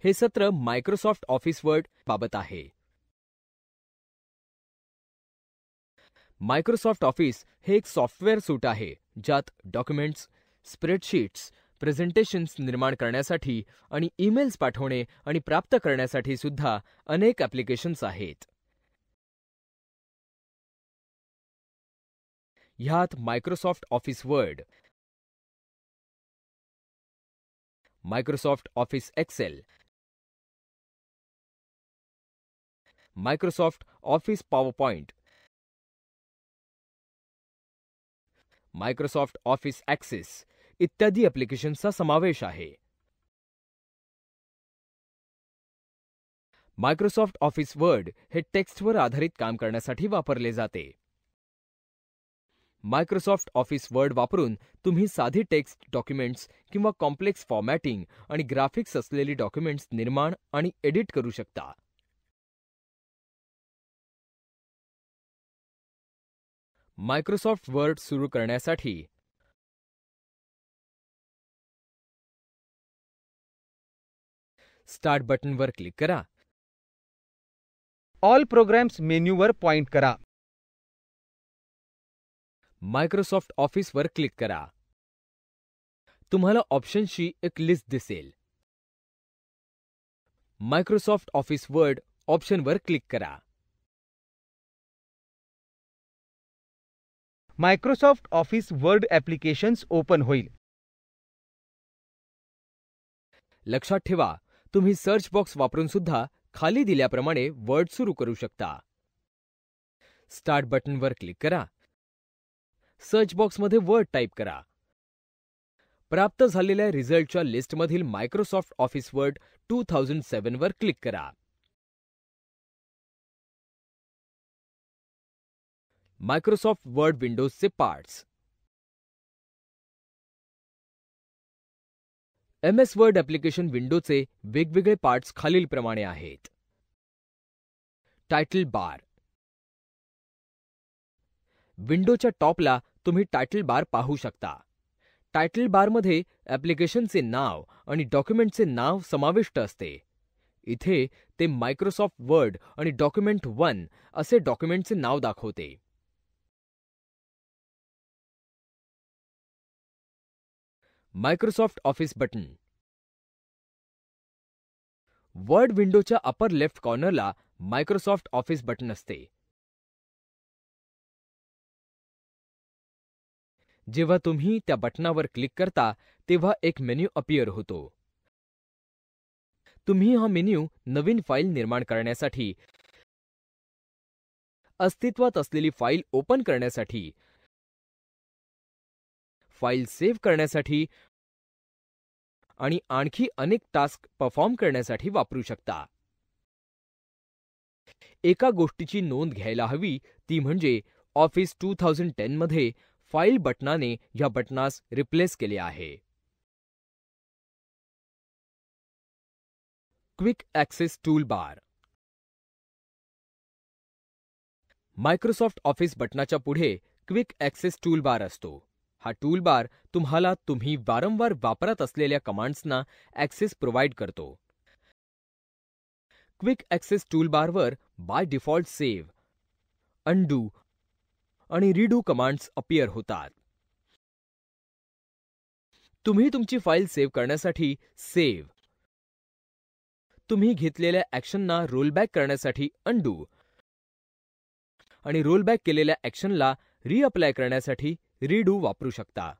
हे सत्र Microsoft Office word बाबत आहे. मायक्रोसॉफ्ट ऑफिस हे एक सॉफ्टवेअर सूट आहे ज्यात डॉक्युमेंट्स, स्प्रेडशीट्स, प्रेझेंटेशन्स निर्माण करण्यासाठी आणि ईमेल्स पाठवणे आणि प्राप्त करण्यासाठी सुद्धा अनेक ॲप्लिकेशन्स आहेत. ह्यात Microsoft Office Word, Microsoft Office Excel, Microsoft Office PowerPoint, Microsoft Office Access इत्यादी ॲप्लिकेशन्सचा समावेश आहे. मायक्रोसॉफ्ट ऑफिस वर्ड हे टेक्स्टवर आधारित काम करण्यासाठी वापरले जाते. मायक्रोसॉफ्ट ऑफिस वर्ड वापरून तुम्ही साधी टेक्स्ट डॉक्युमेंट्स किंवा कॉम्प्लेक्स फॉर्मॅटिंग आणि ग्राफिक्स असलेली डॉक्युमेंट्स निर्माण आणि एडिट करू शकता. मायक्रोसॉफ्ट वर्ड सुरू करण्यासाठी स्टार्ट बटनवर क्लिक करा. ऑल प्रोग्राम्स मेन्यूवर पॉइंट करा. मायक्रोसॉफ्ट ऑफिसवर क्लिक करा. तुम्हाला ऑप्शन्सची एक लिस्ट दिसेल. मायक्रोसॉफ्ट ऑफिस वर्ड ऑप्शनवर क्लिक करा. Microsoft Office word applications open होईल. लक्षात ठेवा, तुम्ही सर्च बॉक्स वापरून सुद्धा खाली दिल्याप्रमाणे वर्ड सुरू करू शकता. स्टार्ट बटनवर क्लिक करा. सर्च बॉक्समध्ये वर्ड टाईप करा. प्राप्त झालेल्या रिझल्टच्या लिस्टमधील मायक्रोसॉफ्ट ऑफिस वर्ड 2007 वर क्लिक करा. मायक्रोसॉफ्ट वर्ड विंडोजचे पार्ट्स. MS वर्ड ॲप्लिकेशन विंडोचे वेगवेगळे पार्ट्स खालीलप्रमाणे आहेत. Title bar. विंडोच्या टॉपला तुम्ही टायटल बार पाहू शकता. टायटल बारमध्ये ॲप्लिकेशनचे नाव आणि डॉक्युमेंटचे नाव समाविष्ट असते. इथे ते मायक्रोसॉफ्ट वर्ड आणि डॉक्युमेंट 1 असे डॉक्युमेंटचे नाव दाखवते. Microsoft Office button. वर्ड विंडोच्या अपर लेफ्ट कॉर्नरला मायक्रोसॉफ्ट ऑफिस बटन असते. जेव्हा तुम्ही त्या बटनावर क्लिक करता तेव्हा एक मेन्यू अपीयर होतो. तुम्ही हा मेन्यू नवीन फाईल निर्माण करण्यासाठी, अस्तित्वात असलेली फाईल ओपन करण्यासाठी, फाईल सेव्ह करण्यासाठी आणि आणखी अनेक टास्क परफॉर्म करण्यासाठी वापरू शकता. एका गोष्टीची नोंद घ्यायला हवी ती म्हणजे ऑफिस 2010 मध्ये फाईल बटनाने ह्या बटनास रिप्लेस केले आहे. Quick access toolbar. Microsoft Office बटनाच्या पुढे क्विक ॲक्सेस टूलबार असतो. हा टूलबार तुम्हाला तुम्ही वारंवार वापरत असलेल्या कमांड्सना ॲक्सेस प्रोव्हाइड करतो. क्विक ॲक्सेस टूलबारवर बाय डिफॉल्ट सेव्ह, अनडू आणि रिडू कमांड्स अपीयर होतात. तुम्ही तुमची फाईल सेव्ह करण्यासाठी सेव्ह, तुम्ही घेतलेल्या ॲक्शनना रोलबॅक करण्यासाठी अनडू आणि रोलबॅक केलेल्या ॲक्शनला रिअप्लाय करण्यासाठी रिडू वापरू शकता.